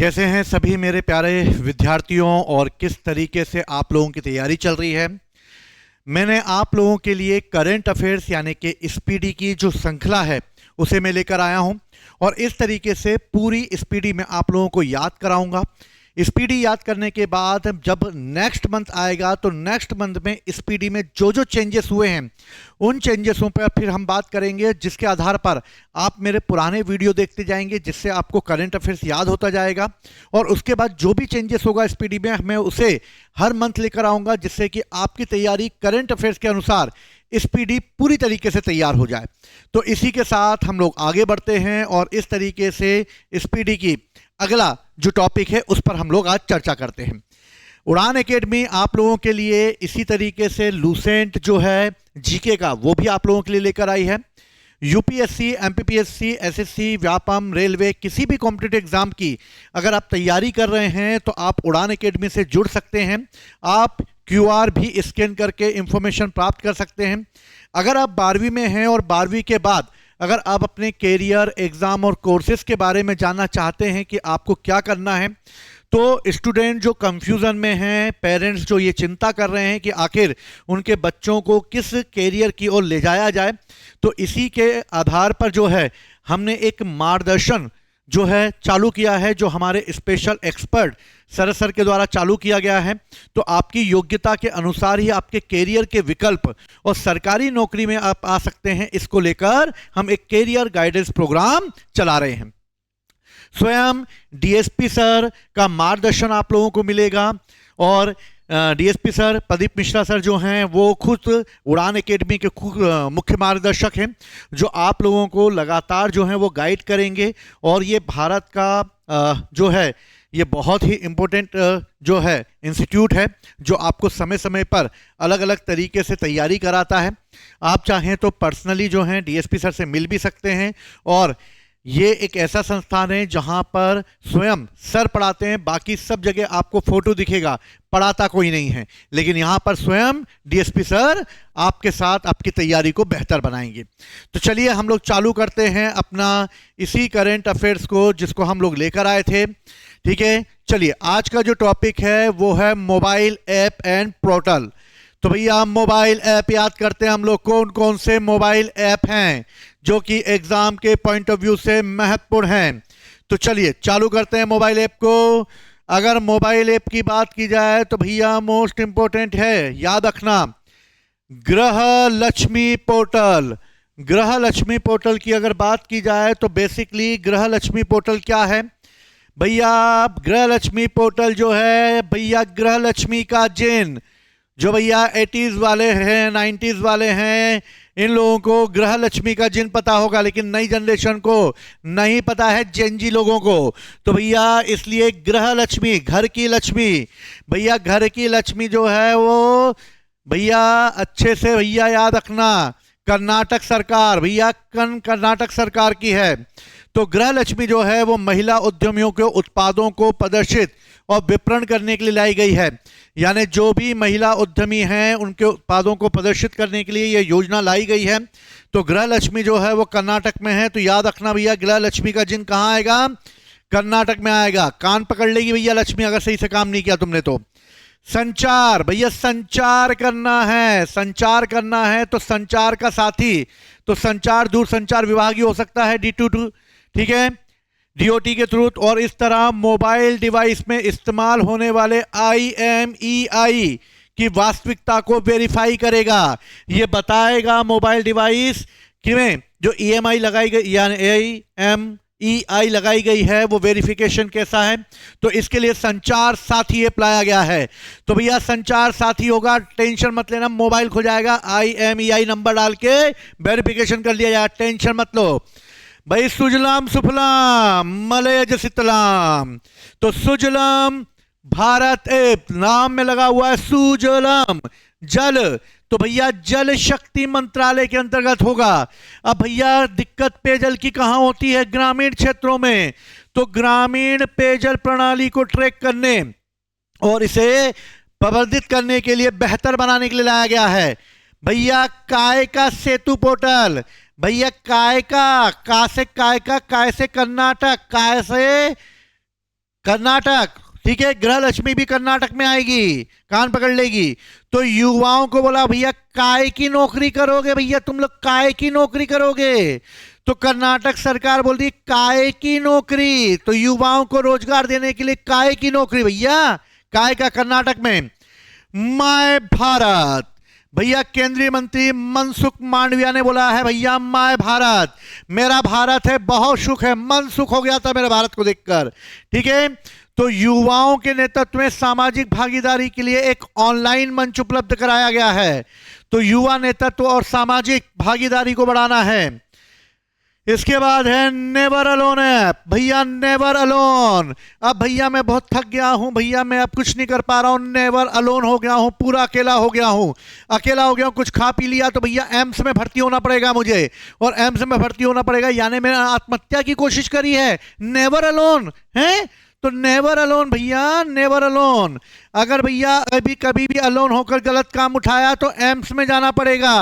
कैसे हैं सभी मेरे प्यारे विद्यार्थियों और किस तरीके से आप लोगों की तैयारी चल रही है। मैंने आप लोगों के लिए करंट अफेयर्स यानी कि स्पीडी की जो श्रृंखला है उसे मैं लेकर आया हूं और इस तरीके से पूरी स्पीडी में आप लोगों को याद कराऊंगा। स्पीडी याद करने के बाद जब नेक्स्ट मंथ आएगा तो नेक्स्ट मंथ में स्पीडी में जो जो चेंजेस हुए हैं उन चेंजेसों पर फिर हम बात करेंगे, जिसके आधार पर आप मेरे पुराने वीडियो देखते जाएंगे, जिससे आपको करंट अफेयर्स याद होता जाएगा। और उसके बाद जो भी चेंजेस होगा स्पीडी में मैं उसे हर मंथ लेकर आऊँगा, जिससे कि आपकी तैयारी करंट अफेयर्स के अनुसार स्पीडी पूरी तरीके से तैयार हो जाए। तो इसी के साथ हम लोग आगे बढ़ते हैं और इस तरीके से स्पीडी की अगला जो टॉपिक है उस पर हम लोग आज चर्चा करते हैं। उड़ान एकेडमी आप लोगों के लिए इसी तरीके से लूसेंट जो है जीके का वो भी आप लोगों के लिए लेकर आई है। UPSC, MPPSC, SSC, Vyapam, railway, किसी भी कॉम्पिटिटिव एग्जाम की अगर आप तैयारी कर रहे हैं तो आप उड़ान एकेडमी से जुड़ सकते हैं। आप क्यूआर भी स्कैन करके इंफॉर्मेशन प्राप्त कर सकते हैं। अगर आप 12वीं में हैं और 12वीं के बाद अगर आप अपने कैरियर, एग्ज़ाम और कोर्सेज के बारे में जानना चाहते हैं कि आपको क्या करना है, तो स्टूडेंट जो कंफ्यूजन में हैं, पेरेंट्स जो ये चिंता कर रहे हैं कि आखिर उनके बच्चों को किस कैरियर की ओर ले जाया जाए, तो इसी के आधार पर जो है हमने एक मार्गदर्शन जो है चालू किया है, जो हमारे स्पेशल एक्सपर्ट सरस सर के द्वारा चालू किया गया है। तो आपकी योग्यता के अनुसार ही आपके कैरियर के विकल्प और सरकारी नौकरी में आप आ सकते हैं, इसको लेकर हम एक कैरियर गाइडेंस प्रोग्राम चला रहे हैं। स्वयं डीएसपी सर का मार्गदर्शन आप लोगों को मिलेगा और DSP sir Pradeep Mishra sir जो हैं वो खुद उड़ान एकेडमी के मुख्य मार्गदर्शक हैं, जो आप लोगों को लगातार जो है वो गाइड करेंगे। और ये भारत का जो है ये बहुत ही इम्पोर्टेंट जो है इंस्टीट्यूट है, जो आपको समय समय पर अलग अलग तरीके से तैयारी कराता है। आप चाहें तो पर्सनली जो हैं डीएसपी सर से मिल भी सकते हैं। और ये एक ऐसा संस्थान है जहां पर स्वयं सर पढ़ाते हैं, बाकी सब जगह आपको फोटो दिखेगा, पढ़ाता कोई नहीं है, लेकिन यहां पर स्वयं डीएसपी सर आपके साथ आपकी तैयारी को बेहतर बनाएंगे। तो चलिए हम लोग चालू करते हैं अपना इसी करंट अफेयर्स को जिसको हम लोग लेकर आए थे। ठीक है, चलिए आज का जो टॉपिक है वो है मोबाइल ऐप एंड पोर्टल। तो भैया मोबाइल ऐप याद करते हैं हम लोग, कौन कौन से मोबाइल ऐप हैं जो कि एग्जाम के पॉइंट ऑफ व्यू से महत्वपूर्ण हैं। तो चलिए चालू करते हैं मोबाइल ऐप को। अगर मोबाइल ऐप की बात की जाए तो भैया मोस्ट इंपोर्टेंट है, याद रखना, गृह लक्ष्मी पोर्टल। गृह लक्ष्मी पोर्टल की अगर बात की जाए तो बेसिकली गृह लक्ष्मी पोर्टल क्या है भैया? गृह लक्ष्मी पोर्टल जो है भैया गृह लक्ष्मी का जिन जो भैया 80s वाले हैं, 90s वाले हैं, इन लोगों को गृह लक्ष्मी का जिन पता होगा, लेकिन नई जनरेशन को नहीं पता है, जेनजी लोगों को। तो भैया इसलिए गृह लक्ष्मी, घर की लक्ष्मी, भैया घर की लक्ष्मी जो है वो भैया अच्छे से भैया याद रखना, कर्नाटक सरकार, भैया कर्नाटक सरकार की है। तो गृह लक्ष्मी जो है वो महिला उद्यमियों के उत्पादों को प्रदर्शित और विपणन करने के लिए लाई गई है। यानी जो भी महिला उद्यमी हैं उनके उत्पादों को प्रदर्शित करने के लिए ये योजना लाई गई है। तो गृह लक्ष्मी जो है वो कर्नाटक में है। तो याद रखना भैया गृह लक्ष्मी का जिन कहाँ आएगा? कर्नाटक में आएगा। कान पकड़ लेगी भैया लक्ष्मी अगर सही से काम नहीं किया तुमने तो। संचार, भैया संचार करना है, संचार करना है तो संचार का साथी, तो संचार दूरसंचार विभाग ही हो सकता है, D2, ठीक है, डीओटी के थ्रू। और इस तरह मोबाइल डिवाइस में इस्तेमाल होने वाले IMEI की वास्तविकता को वेरीफाई करेगा। ये बताएगा मोबाइल डिवाइस में जो EMI लगाई गई यानी IMEI लगाई गई है वो वेरिफिकेशन कैसा है। तो इसके लिए संचार साथी अप्लाई गया है। तो भैया संचार साथी होगा, टेंशन मत लेना, मोबाइल खो जाएगा, IMEI नंबर डाल के वेरिफिकेशन कर लिया जाएगा, टेंशन मत लो भाई। सुजलाम सुफलाम मलयज शीतलाम, तो सुजलाम भारत ऐप नाम में लगा हुआ है, सुजलाम जल, तो भैया जल शक्ति मंत्रालय के अंतर्गत होगा। अब भैया दिक्कत पेयजल की कहां होती है? ग्रामीण क्षेत्रों में। तो ग्रामीण पेयजल प्रणाली को ट्रैक करने और इसे प्रवर्धित करने के लिए, बेहतर बनाने के लिए लाया गया है भैया कायका सेतु पोर्टल। भैया काय का, का से काय का, काय से कर्नाटक, काय से कर्नाटक, ठीक है, गृह लक्ष्मी भी कर्नाटक में आएगी, कान पकड़ लेगी। तो युवाओं को बोला भैया काय की नौकरी करोगे, भैया तुम लोग काय की नौकरी करोगे। तो कर्नाटक सरकार बोल रही काय की नौकरी, तो युवाओं को रोजगार देने के लिए काय की नौकरी भैया, काय का कर्नाटक में। माय भारत, भैया केंद्रीय मंत्री मनसुख मांडविया ने बोला है भैया माय भारत, मेरा भारत है, बहुत सुख है, मन सुख हो गया था मेरे भारत को देखकर, ठीक है। तो युवाओं के नेतृत्व में सामाजिक भागीदारी के लिए एक ऑनलाइन मंच उपलब्ध कराया गया है। तो युवा नेतृत्व और सामाजिक भागीदारी को बढ़ाना है। इसके बाद है नेवर अलोन ऐप, भैया नेवर अलोन। अब भैया मैं बहुत थक गया हूं, भैया मैं अब कुछ नहीं कर पा रहा हूं, नेवर अलोन हो गया हूं, पूरा अकेला हो गया हूं, अकेला हो गया हूं, कुछ खा पी लिया तो भैया एम्स में भर्ती होना पड़ेगा मुझे, और एम्स में भर्ती होना पड़ेगा, यानी मैंने आत्महत्या की कोशिश करी है, नेवर अलोन है। तो नेवर अलोन भैया, नेवर अलोन। अगर भैया अभी कभी भी अलोन होकर गलत काम उठाया तो एम्स में जाना पड़ेगा,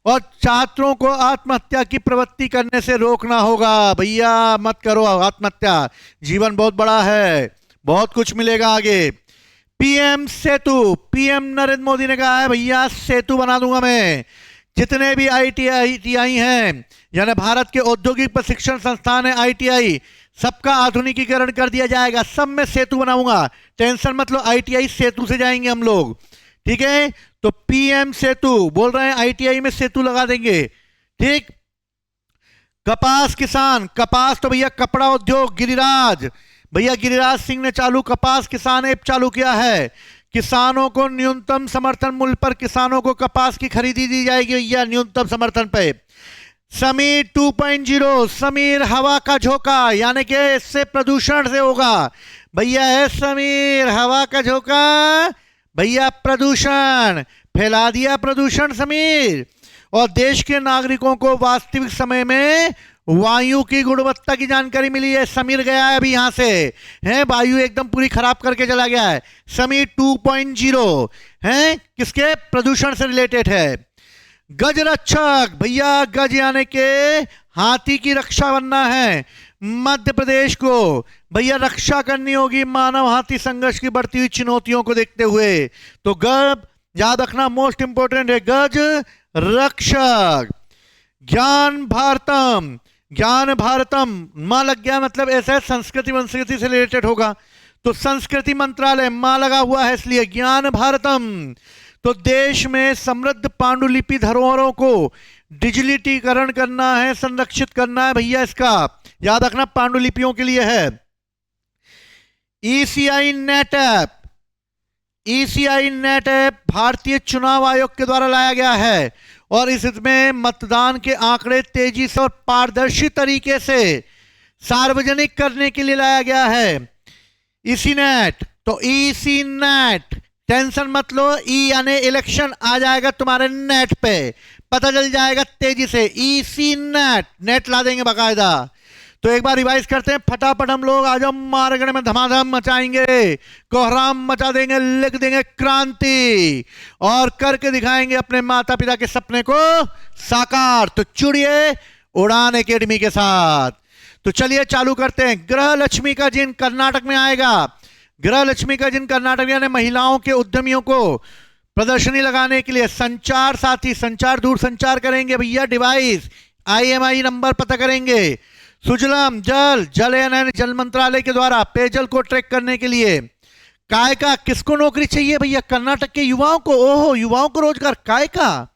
और छात्रों को आत्महत्या की प्रवृत्ति करने से रोकना होगा। भैया मत करो आत्महत्या, जीवन बहुत बड़ा है, बहुत कुछ मिलेगा आगे। पीएम सेतु, पीएम नरेंद्र मोदी ने कहा है भैया सेतु बना दूंगा मैं, जितने भी आईटीआई हैं, यानी भारत के औद्योगिक प्रशिक्षण संस्थान है आईटीआई, सबका आधुनिकीकरण कर दिया जाएगा, सब में सेतु बनाऊंगा, टेंशन मत लो, आईटीआई सेतु से जाएंगे हम लोग, ठीक है। तो पीएम सेतु बोल रहे हैं आईटीआई में सेतु लगा देंगे, ठीक। कपास किसान, कपास तो भैया कपड़ा उद्योग, गिरिराज, भैया गिरिराज सिंह ने चालू कपास किसान ऐप चालू किया है। किसानों को न्यूनतम समर्थन मूल्य पर किसानों को कपास की खरीदी दी जाएगी भैया, न्यूनतम समर्थन पे। समीर 2.0, समीर हवा का झोंका, यानी कि इससे प्रदूषण से होगा भैया, है समीर हवा का झोंका भैया, प्रदूषण फैला दिया, प्रदूषण समीर। और देश के नागरिकों को वास्तविक समय में वायु की गुणवत्ता की जानकारी मिली है, समीर गया है अभी यहां से, है वायु एकदम पूरी खराब करके चला गया है। समीर 2.0 है, किसके, प्रदूषण से रिलेटेड है। गज रक्षक, भैया गज यानी के हाथी की रक्षा बनना है मध्य प्रदेश को, भैया रक्षा करनी होगी मानव हाथी संघर्ष की बढ़ती हुई चुनौतियों को देखते हुए। तो गज याद रखना मोस्ट इंपोर्टेंट है, गज रक्षक। ज्ञान भारतम, ज्ञान भारतम मां लग गया, मतलब ऐसा संस्कृति वंस्कृति से रिलेटेड होगा, तो संस्कृति मंत्रालय मां लगा हुआ है इसलिए ज्ञान भारतम। तो देश में समृद्ध पांडुलिपि धरोहरों को डिजिटलीकरण करना है, संरक्षित करना है भैया, इसका याद रखना पांडुलिपियों के लिए है। ECI net app, ECI net app भारतीय चुनाव आयोग के द्वारा लाया गया है, और इसमें मतदान के आंकड़े तेजी से और पारदर्शी तरीके से सार्वजनिक करने के लिए लाया गया है। ईसी नेट, तो ईसी नेट, टेंशन मत लो, ई यानी इलेक्शन आ जाएगा तुम्हारे नेट पे, पता चल जाएगा तेजी से। ईसी नेट, नेट ला देंगे बाकायदा। तो एक बार रिवाइज करते हैं फटाफट हम लोग, आज हम मारगढ़ में धमाधम मचाएंगे, कोहराम मचा देंगे, लिख देंगे क्रांति, और करके दिखाएंगे अपने माता पिता के सपने को साकार। तो जुड़िए उड़ान एकेडमी के साथ। तो चलिए चालू करते हैं। गृह लक्ष्मी का जिन कर्नाटक में आएगा, गृह लक्ष्मी का जिन कर्नाटक यानी महिलाओं के उद्यमियों को प्रदर्शनी लगाने के लिए संचार साथी, संचार दूर संचार करेंगे भैया, डिवाइस आईएमआई नंबर पता करेंगे। सुजलम जल, जल मंत्रालय के द्वारा पेयजल को ट्रैक करने के लिए। काय का, किसको नौकरी चाहिए भैया, कर्नाटक के युवाओं को, ओहो युवाओं को रोजगार, काय का।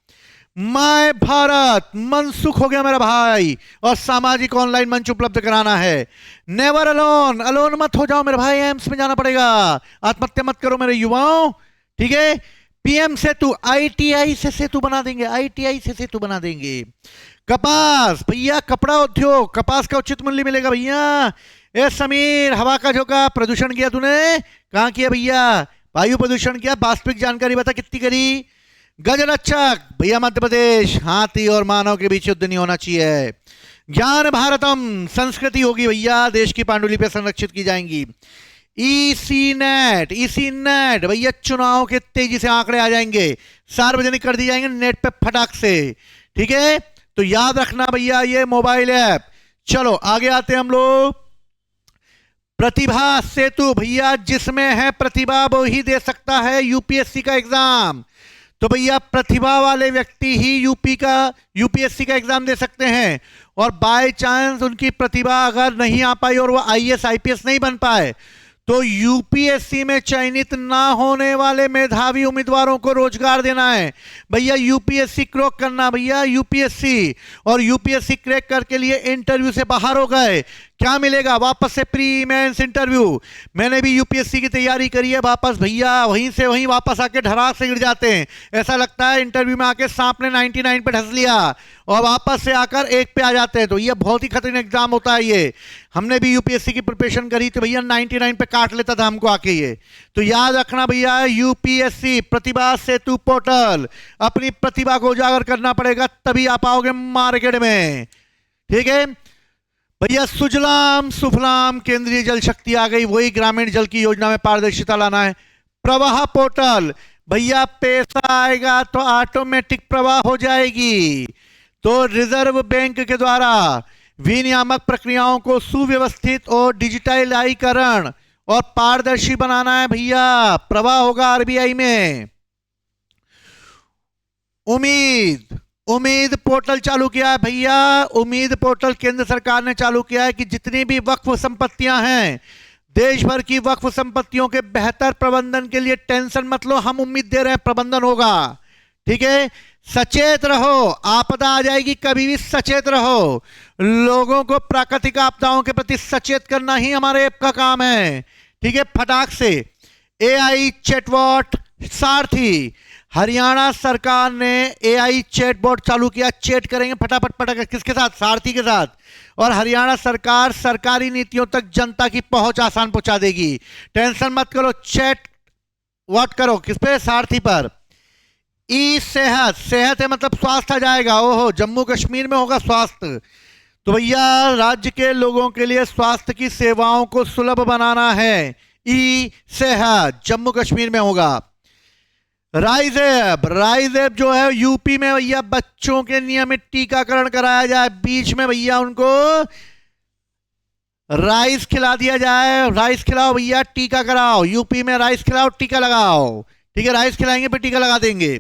माय भारत, मनसुख हो गया मेरा भाई, और सामाजिक ऑनलाइन मंच उपलब्ध कराना है। नेवर अलोन, अलोन मत हो जाओ मेरे भाई, एम्स में जाना पड़ेगा, आत्महत्या मत करो मेरे युवाओं, ठीक है। पीएम सेतु, आईटीआई से सेतु बना देंगे, आईटीआई से सेतु बना देंगे। कपास भैया, कपड़ा उद्योग, कपास का उचित मूल्य मिलेगा भैया। ए समीर हवा का झोंका, प्रदूषण किया तूने, कहां किया भैया, वायु प्रदूषण किया, वास्तविक जानकारी बता कितनी करी। गज रक्षक भैया मध्य प्रदेश, हाथी और मानव के बीच युद्ध नहीं होना चाहिए। ज्ञान भारतम, संस्कृति होगी भैया, देश की पांडुलिपि संरक्षित की जाएंगी। ईसी नेट, ईसी नेट भैया, चुनाव के तेजी से आंकड़े आ जाएंगे, सार्वजनिक कर दिए जाएंगे नेट पे फटाक से, ठीक है। तो याद रखना भैया ये मोबाइल ऐप। चलो आगे आते हैं हम लोग। प्रतिभा सेतु भैया, जिसमें है प्रतिभा वो ही दे सकता है यूपीएससी का एग्जाम। तो भैया प्रतिभा वाले व्यक्ति ही यूपीएससी का एग्जाम दे सकते हैं। और बाय चांस उनकी प्रतिभा अगर नहीं आ पाई और वो आईएएस आईपीएस नहीं बन पाए, तो यूपीएससी में चयनित ना होने वाले मेधावी उम्मीदवारों को रोजगार देना है भैया। यूपीएससी क्रैक करना भैया, यूपीएससी। और यूपीएससी क्रैक करके लिए इंटरव्यू से बाहर हो गए, क्या मिलेगा? वापस से प्री मेंस इंटरव्यू। मैंने भी यूपीएससी की तैयारी करी है, वापस भैया वहीं से वहीं वापस आके धड़ाक से गिर जाते हैं। ऐसा लगता है इंटरव्यू में आके सांप ने 99 पे ढस लिया और वापस से आकर 1 पे आ जाते हैं। तो ये बहुत ही खतरनाक एग्जाम होता है ये। हमने भी यूपीएससी की प्रिपरेशन करी तो भैया 99 पे काट लेता था हमको आके ये। तो याद रखना भैया, यूपीएससी प्रतिभा सेतु पोर्टल, अपनी प्रतिभा को उजागर करना पड़ेगा तभी आप आओगे मार्केट में, ठीक है भैया। सुजलाम सुफलाम केंद्रीय जल शक्ति आ गई, वही ग्रामीण जल की योजना में पारदर्शिता लाना है। प्रवाह पोर्टल भैया, पैसा आएगा तो ऑटोमेटिक प्रवाह हो जाएगी। तो रिजर्व बैंक के द्वारा विनियामक प्रक्रियाओं को सुव्यवस्थित और डिजिटलाइजीकरण और पारदर्शी बनाना है भैया। प्रवाह होगा आरबीआई में। उम्मीद पोर्टल चालू किया है भैया। उम्मीद पोर्टल केंद्र सरकार ने चालू किया है कि जितनी भी वक्फ संपत्तियां हैं, देश भर की वक्फ संपत्तियों के बेहतर प्रबंधन के लिए टेंशन मत लो, हम उम्मीद दे रहे हैं प्रबंधन होगा, ठीक है। सचेत रहो, आपदा आ जाएगी कभी भी सचेत रहो। लोगों को प्राकृतिक आपदाओं के प्रति सचेत करना ही हमारे ऐप का काम है, ठीक है। फटाक से एआई चैटबॉट सारथी, हरियाणा सरकार ने एआई चैटबॉट चालू किया। चैट करेंगे फटाफट फटाफट, किसके साथ? सारथी के साथ। और हरियाणा सरकार सरकारी नीतियों तक जनता की पहुंच आसान पहुंचा देगी, टेंशन मत करो। चैट व्हाट करो, किस पे? सारथी पर। ई सेहत, सेहत है मतलब स्वास्थ्य आ जाएगा। ओहो, जम्मू कश्मीर में होगा स्वास्थ्य। तो भैया राज्य के लोगों के लिए स्वास्थ्य की सेवाओं को सुलभ बनाना है। ई सेहत जम्मू कश्मीर में होगा। राइज ऐप जो है यूपी में भैया, बच्चों के नियमित टीकाकरण कराया जाए। बीच में भैया उनको राइस खिला दिया जाए, राइस खिलाओ भैया, टीका कराओ। यूपी में राइस खिलाओ, टीका लगाओ, ठीक है। राइस खिलाएंगे फिर टीका लगा देंगे।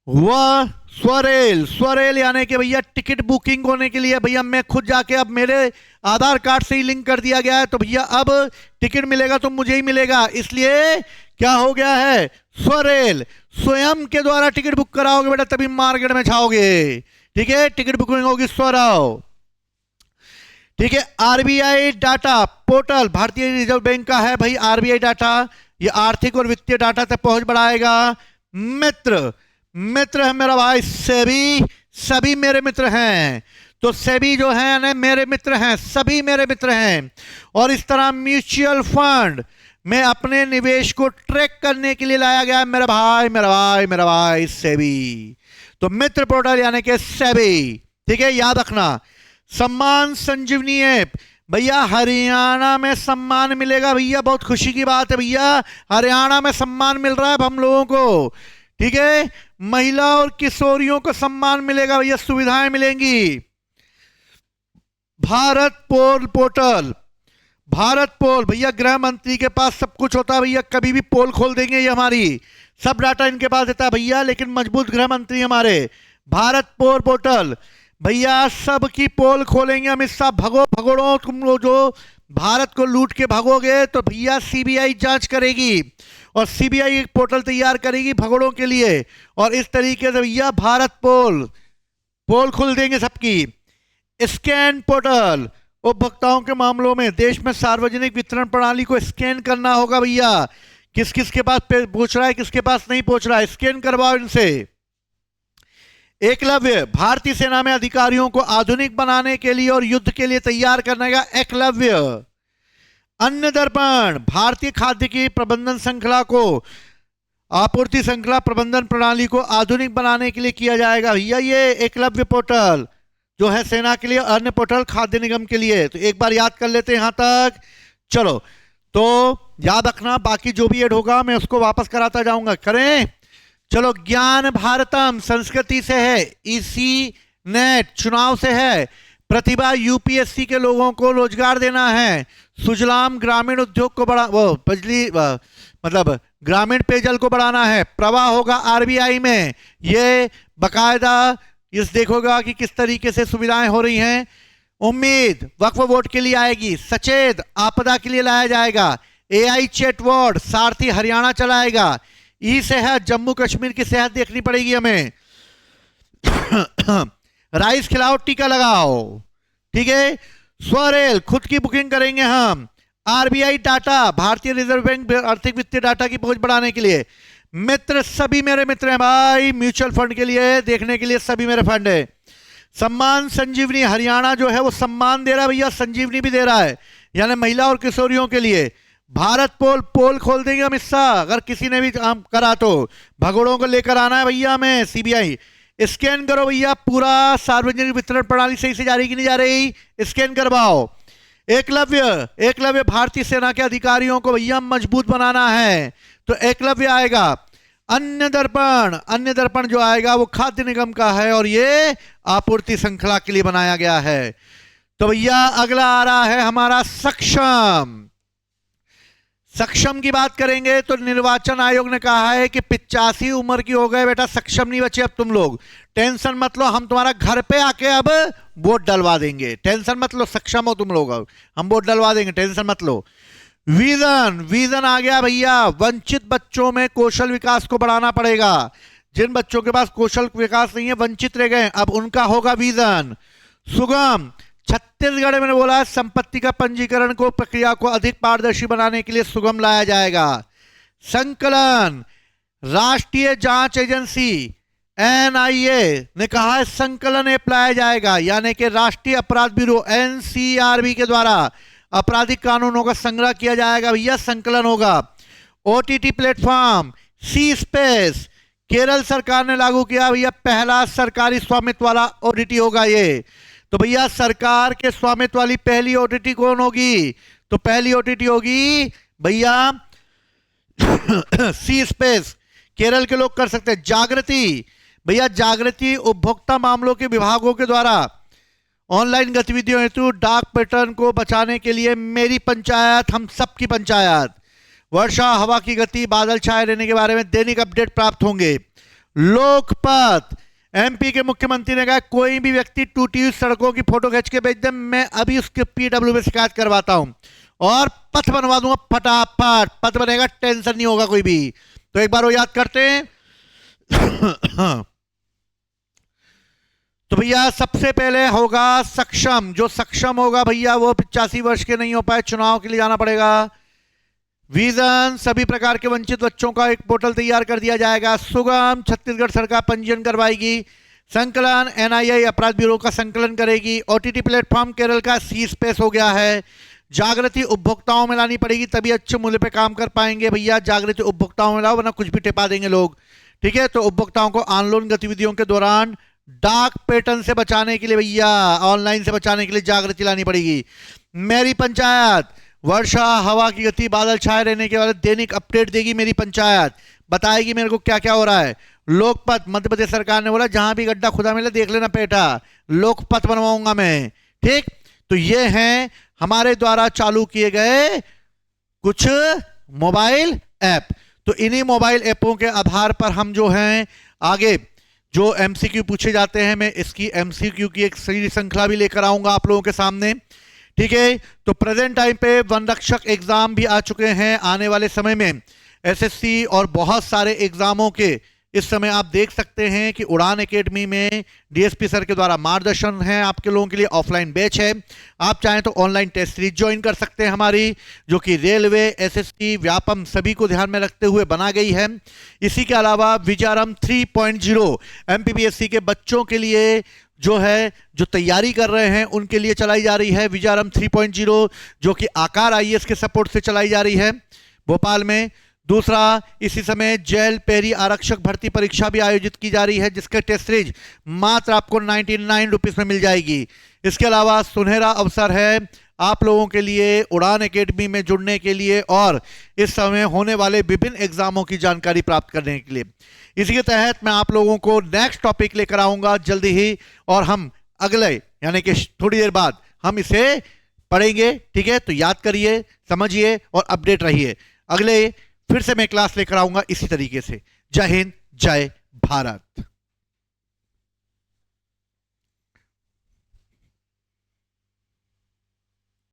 वह स्वरेल यानी कि भैया टिकट बुकिंग होने के लिए भैया मैं खुद जाके, अब मेरे आधार कार्ड से ही लिंक कर दिया गया है, तो भैया अब टिकट मिलेगा तो मुझे ही मिलेगा। इसलिए क्या हो गया है, स्वरेल स्वयं के द्वारा टिकट बुक कराओगे बेटा तभी मार्केट में छाओगे, ठीक है। टिकट बुकिंग होगी स्वराव, ठीक है। आरबीआई डाटा पोर्टल भारतीय रिजर्व बैंक का है भाई। आरबीआई डाटा ये आर्थिक और वित्तीय डाटा तक पहुंच बढ़ाएगा। मित्र है मेरा भाई सेबी, सभी मेरे मित्र हैं। तो सेबी जो है ना मेरे मित्र हैं, सभी मेरे मित्र हैं। और इस तरह म्यूचुअल फंड में अपने निवेश को ट्रैक करने के लिए लाया गया है मेरा भाई सेबी। तो मित्र पोर्टल यानी कि सेबी, ठीक है। याद रखना सम्मान संजीवनी ऐप भैया, हरियाणा में सम्मान मिलेगा भैया, बहुत खुशी की बात है भैया। हरियाणा में सम्मान मिल रहा है अब हम लोगों को, ठीक है। महिला और किशोरियों को सम्मान मिलेगा भैया, सुविधाएं मिलेंगी। भारत पोल पोर्टल, भारत पोल भैया गृह मंत्री के पास सब कुछ होता है भैया, कभी भी पोल खोल देंगे ये, हमारी सब डाटा इनके पास देता है भैया, लेकिन मजबूत गृह मंत्री हमारे। भारत पोल पोर्टल भैया सबकी पोल खोलेंगे अमित शाह। भगोड़ो तुम लोग जो भारत को लूट के भागोगे तो भैया सीबीआई जांच करेगी और सीबीआई एक पोर्टल तैयार करेगी भगोड़ों के लिए। और इस तरीके से भैया भारत पोल खोल देंगे सबकी। स्कैन पोर्टल, उपभोक्ताओं के मामलों में देश में सार्वजनिक वितरण प्रणाली को स्कैन करना होगा भैया, किस किस के पास पहुंच रहा है किसके पास नहीं पहुंच रहा है, स्कैन करवाओ इनसे। एकलव्य, भारतीय सेना में अधिकारियों को आधुनिक बनाने के लिए और युद्ध के लिए तैयार करने का एकलव्य। अन्न दर्पण, भारतीय खाद्य की प्रबंधन श्रृंखला को, आपूर्ति श्रृंखला प्रबंधन प्रणाली को आधुनिक बनाने के लिए किया जाएगा भैया। ये एकलव्य पोर्टल जो है सेना के लिए, अन्य पोर्टल खाद्य निगम के लिए। तो एक बार याद कर लेते हैं यहां तक। चलो तो याद रखना, बाकी जो भी ऐड होगा मैं उसको वापस कराता जाऊंगा, करें। चलो ज्ञान भारतम संस्कृति से है, इसी नेट चुनाव से है, प्रतिभा यूपीएससी के लोगों को रोजगार देना है। सुजलाम ग्रामीण उद्योग को बढ़ा मतलब ग्रामीण पेयजल को बढ़ाना है। प्रवाह होगा आरबीआई में, ये बकायदा इस देखोगा कि किस तरीके से सुविधाएं हो रही हैं। उम्मीद वक्फ बोर्ड के लिए आएगी, सचेत आपदा के लिए लाया जाएगा, एआई चैट बोर्ड सारथी हरियाणा चलाएगा, ई सेहत जम्मू कश्मीर की सेहत देखनी पड़ेगी हमें। राइस खिलाओ, टीका लगाओ, ठीक है। स्वरेल खुद की बुकिंग करेंगे हम। आरबीआई डाटा, भारतीय रिजर्व बैंक आर्थिक वित्तीय डाटा की पहुंच बढ़ाने के लिए। मित्र सभी मेरे मित्र हैं भाई, म्यूचुअल फंड के लिए देखने के लिए सभी मेरे फंड है। सम्मान संजीवनी, हरियाणा जो है वो सम्मान दे रहा है भैया, संजीवनी भी दे रहा है, यानी महिला और किशोरियों के लिए। भारत पोल, पोल खोल देंगे हम हिस्सा, अगर किसी ने भी काम करा तो। भगोड़ों को लेकर आना है भैया हमें, सीबीआई स्कैन करो भैया, पूरा सार्वजनिक वितरण प्रणाली सही से जा रही कि नहीं जा रही, स्कैन करवाओ। एकलव्य, एकलव्य भारतीय सेना के अधिकारियों को भैया मजबूत बनाना है, तो एकलव्य आएगा। अन्य दर्पण, अन्य दर्पण जो आएगा वो खाद्य निगम का है और ये आपूर्ति श्रृंखला के लिए बनाया गया है। तो भैया अगला आ रहा है हमारा सक्षम। सक्षम की बात करेंगे तो निर्वाचन आयोग ने कहा है कि 85 उम्र की हो गए बेटा, सक्षम नहीं बचे अब तुम लोग, टेंशन मत लो, हम तुम्हारा घर पे आके अब वोट डलवा देंगे, टेंशन मत लो, सक्षम हो तुम लोग, अब हम वोट डलवा देंगे, टेंशन मत लो। विजन, विजन आ गया भैया, वंचित बच्चों में कौशल विकास को बढ़ाना पड़ेगा। जिन बच्चों के पास कौशल विकास नहीं है, वंचित रह गए, अब उनका होगा विजन। सुगम, छत्तीसगढ़ में बोला संपत्ति का पंजीकरण को प्रक्रिया को अधिक पारदर्शी बनाने के लिए सुगम लाया जाएगा। संकलन, राष्ट्रीय जांच एजेंसी एनआईए ने कहा है संकलन ऐप लाया जाएगा, यानी कि राष्ट्रीय अपराध ब्यूरो एनसीआरबी के द्वारा आपराधिक कानूनों का संग्रह किया जाएगा भैया, संकलन होगा। ओटीटी प्लेटफॉर्म सी स्पेस, केरल सरकार ने लागू किया भैया, पहला सरकारी स्वामित्व वाला ओटीटी होगा ये। तो भैया सरकार के स्वामित्व वाली पहली ओटीटी कौन होगी, तो पहली ओटीटी होगी भैया सी स्पेस, केरल के लोग कर सकते हैं। जागृति भैया, जागृति उपभोक्ता मामलों के विभागों के द्वारा ऑनलाइन गतिविधियों हेतु डाक पैटर्न को बचाने के लिए मेरी पंचायत हम सबकी पंचायत, वर्षा हवा की गति बादल छाए रहने के बारे में दैनिक अपडेट प्राप्त होंगे। लोकपथ, एमपी के मुख्यमंत्री ने कहा कोई भी व्यक्ति टूटी हुई सड़कों की फोटो खींच के भेज दे, मैं अभी उसके पीडब्ल्यू में शिकायत करवाता हूं और पथ बनवा दूंगा, फटाफट पथ बनेगा, टेंशन नहीं होगा कोई भी। तो एक बार वो याद करते हैं। तो भैया सबसे पहले होगा सक्षम, जो सक्षम होगा भैया वो 85 वर्ष के नहीं हो पाए, चुनाव के लिए जाना पड़ेगा। विजन, सभी प्रकार के वंचित बच्चों का एक पोर्टल तैयार कर दिया जाएगा। सुगम, छत्तीसगढ़ सरकार पंजीयन करवाएगी। संकलन, एनआईए अपराध ब्यूरो का संकलन करेगी। ओटीटी प्लेटफॉर्म केरल का सी स्पेस हो गया है। जागृति उपभोक्ताओं में लानी पड़ेगी, तभी अच्छे मूल्य पे काम कर पाएंगे भैया, जागृति उपभोक्ताओं में लाओ वरना कुछ भी टिपा देंगे लोग, ठीक है। तो उपभोक्ताओं को ऑनलाइन गतिविधियों के दौरान डाक पैटर्न से बचाने के लिए भैया, ऑनलाइन से बचाने के लिए जागृति लानी पड़ेगी। मेरी पंचायत, वर्षा हवा की गति बादल छाए रहने के बाद दैनिक अपडेट देगी मेरी पंचायत, बताएगी मेरे को क्या क्या हो रहा है। लोकपथ, मध्य प्रदेश सरकार ने बोला जहां भी गड्ढा खुदा मिले देख लेना बेटा, लोकपथ बनवाऊंगा मैं, ठीक। तो ये हैं हमारे द्वारा चालू किए गए कुछ मोबाइल ऐप। तो इन्हीं मोबाइल ऐपों के आधार पर हम जो हैं आगे जो एमसीक्यू पूछे जाते हैं, मैं इसकी एमसीक्यू की एक सही श्रृंखला भी लेकर आऊंगा आप लोगों के सामने, ठीक है। तो प्रेजेंट टाइम पे वन रक्षक एग्जाम भी आ चुके हैं, आने वाले समय में एसएससी और बहुत सारे एग्जामों के इस समय आप देख सकते हैं कि उड़ान एकेडमी में डीएसपी सर के द्वारा मार्गदर्शन है आपके लोगों के लिए, ऑफलाइन बैच है। आप चाहें तो ऑनलाइन टेस्ट सीरीज ज्वाइन कर सकते हैं हमारी, जो कि रेलवे, एसएससी, व्यापम सभी को ध्यान में रखते हुए बना गई है। इसी के अलावा विजारम 3.0 एमपीपीएससी के बच्चों के लिए जो है, जो तैयारी कर रहे हैं उनके लिए चलाई जा रही है विजारम 3.0, जो कि आकार आईएएस के सपोर्ट से चलाई जा रही है भोपाल में। दूसरा, इसी समय जेल पेरी आरक्षक भर्ती परीक्षा भी आयोजित की जा रही है, जिसके टेस्ट सीरीज मात्र आपको 99 रुपीज में मिल जाएगी। इसके अलावा सुनहरा अवसर है आप लोगों के लिए उड़ान एकेडमी में जुड़ने के लिए और इस समय होने वाले विभिन्न एग्जामों की जानकारी प्राप्त करने के लिए। इसी के तहत मैं आप लोगों को नेक्स्ट टॉपिक लेकर आऊंगा जल्दी ही, और हम अगले यानी कि थोड़ी देर बाद हम इसे पढ़ेंगे। ठीक है, तो याद करिए, समझिए और अपडेट रहिए। अगले फिर से मैं क्लास लेकर आऊंगा इसी तरीके से। जय हिंद, जय भारत।